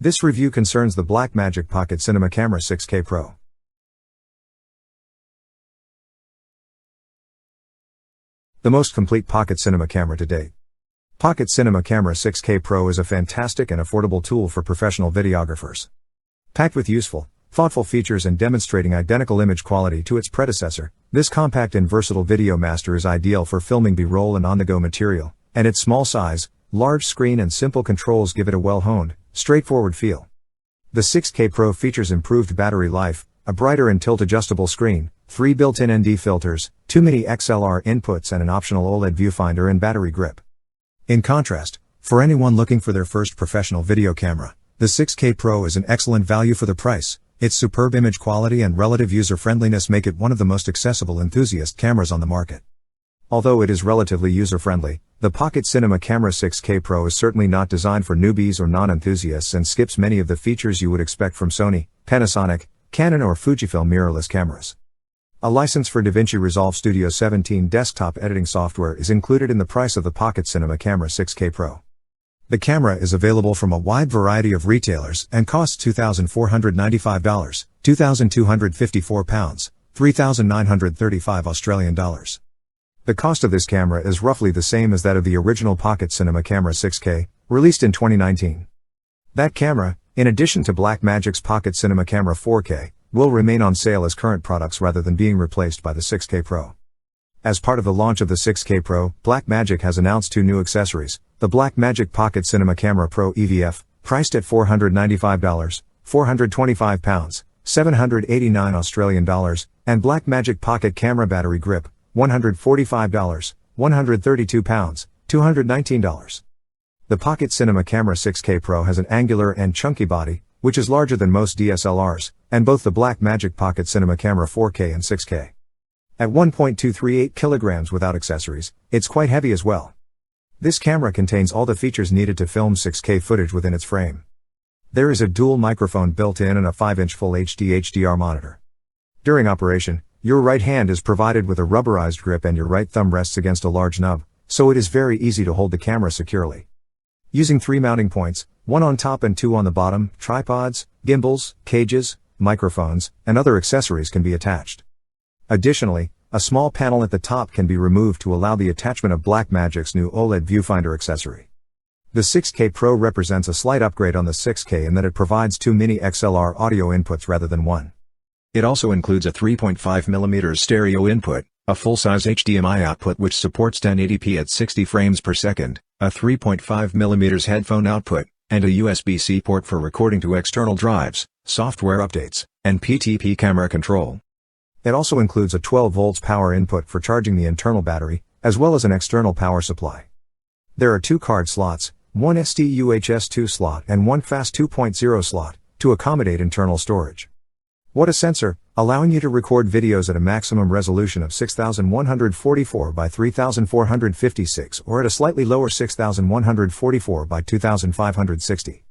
This review concerns the Blackmagic Pocket Cinema Camera 6K Pro. The most complete pocket cinema camera to date. Pocket Cinema Camera 6K Pro is a fantastic and affordable tool for professional videographers. Packed with useful, thoughtful features and demonstrating identical image quality to its predecessor, this compact and versatile video master is ideal for filming B-roll and on-the-go material, and its small size, large screen and simple controls give it a well-honed, straightforward feel. The 6K Pro features improved battery life, a brighter and tilt-adjustable screen, 3 built-in ND filters, 2 mini XLR inputs and an optional OLED viewfinder and battery grip. In contrast, for anyone looking for their first professional video camera, the 6K Pro is an excellent value for the price. Its superb image quality and relative user-friendliness make it one of the most accessible enthusiast cameras on the market. Although it is relatively user-friendly, the Pocket Cinema Camera 6K Pro is certainly not designed for newbies or non-enthusiasts and skips many of the features you would expect from Sony, Panasonic, Canon or Fujifilm mirrorless cameras. A license for DaVinci Resolve Studio 17 desktop editing software is included in the price of the Pocket Cinema Camera 6K Pro. The camera is available from a wide variety of retailers and costs $2,495, £2,254, $3,935 Australian dollars. The cost of this camera is roughly the same as that of the original Pocket Cinema Camera 6K, released in 2019. That camera, in addition to Blackmagic's Pocket Cinema Camera 4K, will remain on sale as current products rather than being replaced by the 6K Pro. As part of the launch of the 6K Pro, Blackmagic has announced 2 new accessories: the Blackmagic Pocket Cinema Camera Pro EVF, priced at $495, £425, $789 Australian dollars, and Blackmagic Pocket Camera Battery Grip, $145, £132, $219. The Pocket Cinema Camera 6K Pro has an angular and chunky body, which is larger than most DSLRs, and both the Blackmagic Pocket Cinema Camera 4K and 6K. At 1.238 kilograms without accessories, it's quite heavy as well. This camera contains all the features needed to film 6K footage within its frame. There is a dual microphone built in and a 5-inch Full HD HDR monitor. During operation, your right hand is provided with a rubberized grip and your right thumb rests against a large nub, so it is very easy to hold the camera securely. Using 3 mounting points, 1 on top and 2 on the bottom, tripods, gimbals, cages, microphones, and other accessories can be attached. Additionally, a small panel at the top can be removed to allow the attachment of Blackmagic's new OLED viewfinder accessory. The 6K Pro represents a slight upgrade on the 6K in that it provides 2 mini XLR audio inputs rather than 1. It also includes a 3.5mm stereo input, a full-size HDMI output which supports 1080p at 60 frames per second, a 3.5mm headphone output, and a USB-C port for recording to external drives, software updates, and PTP camera control. It also includes a 12 volts power input for charging the internal battery, as well as an external power supply. There are 2 card slots, 1 SD-UHS-2 slot and 1 Fast 2.0 slot, to accommodate internal storage. What a sensor, allowing you to record videos at a maximum resolution of 6144 by 3456 or at a slightly lower 6144 by 2560.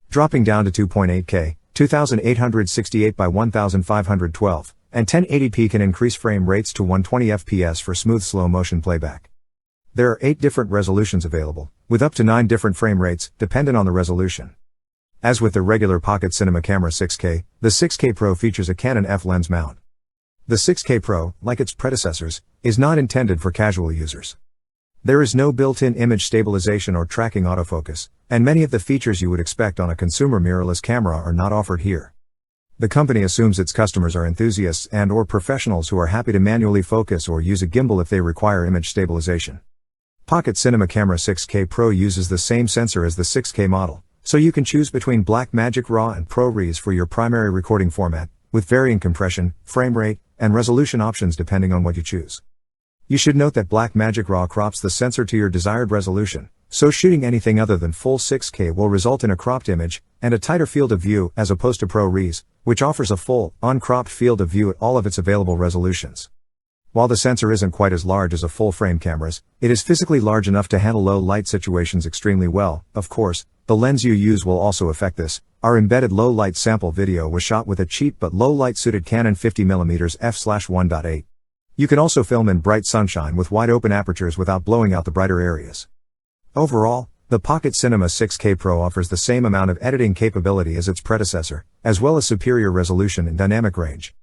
Dropping down to 2.8K, 2868 by 1512, and 1080p can increase frame rates to 120 FPS for smooth slow motion playback. There are 8 different resolutions available, with up to 9 different frame rates, dependent on the resolution. As with the regular Pocket Cinema Camera 6K, the 6K Pro features a Canon F-lens mount. The 6K Pro, like its predecessors, is not intended for casual users. There is no built-in image stabilization or tracking autofocus, and many of the features you would expect on a consumer mirrorless camera are not offered here. The company assumes its customers are enthusiasts and/or professionals who are happy to manually focus or use a gimbal if they require image stabilization. Pocket Cinema Camera 6K Pro uses the same sensor as the 6K model, so you can choose between Blackmagic RAW and ProRes for your primary recording format, with varying compression, frame rate, and resolution options depending on what you choose. You should note that Blackmagic RAW crops the sensor to your desired resolution, so shooting anything other than full 6K will result in a cropped image, and a tighter field of view as opposed to ProRes, which offers a full, uncropped field of view at all of its available resolutions. While the sensor isn't quite as large as a full-frame camera's, it is physically large enough to handle low-light situations extremely well. Of course, the lens you use will also affect this. Our embedded low-light sample video was shot with a cheap but low-light suited Canon 50mm f/1.8. You can also film in bright sunshine with wide-open apertures without blowing out the brighter areas. Overall, The Pocket Cinema 6K Pro offers the same amount of editing capability as its predecessor, as well as superior resolution and dynamic range.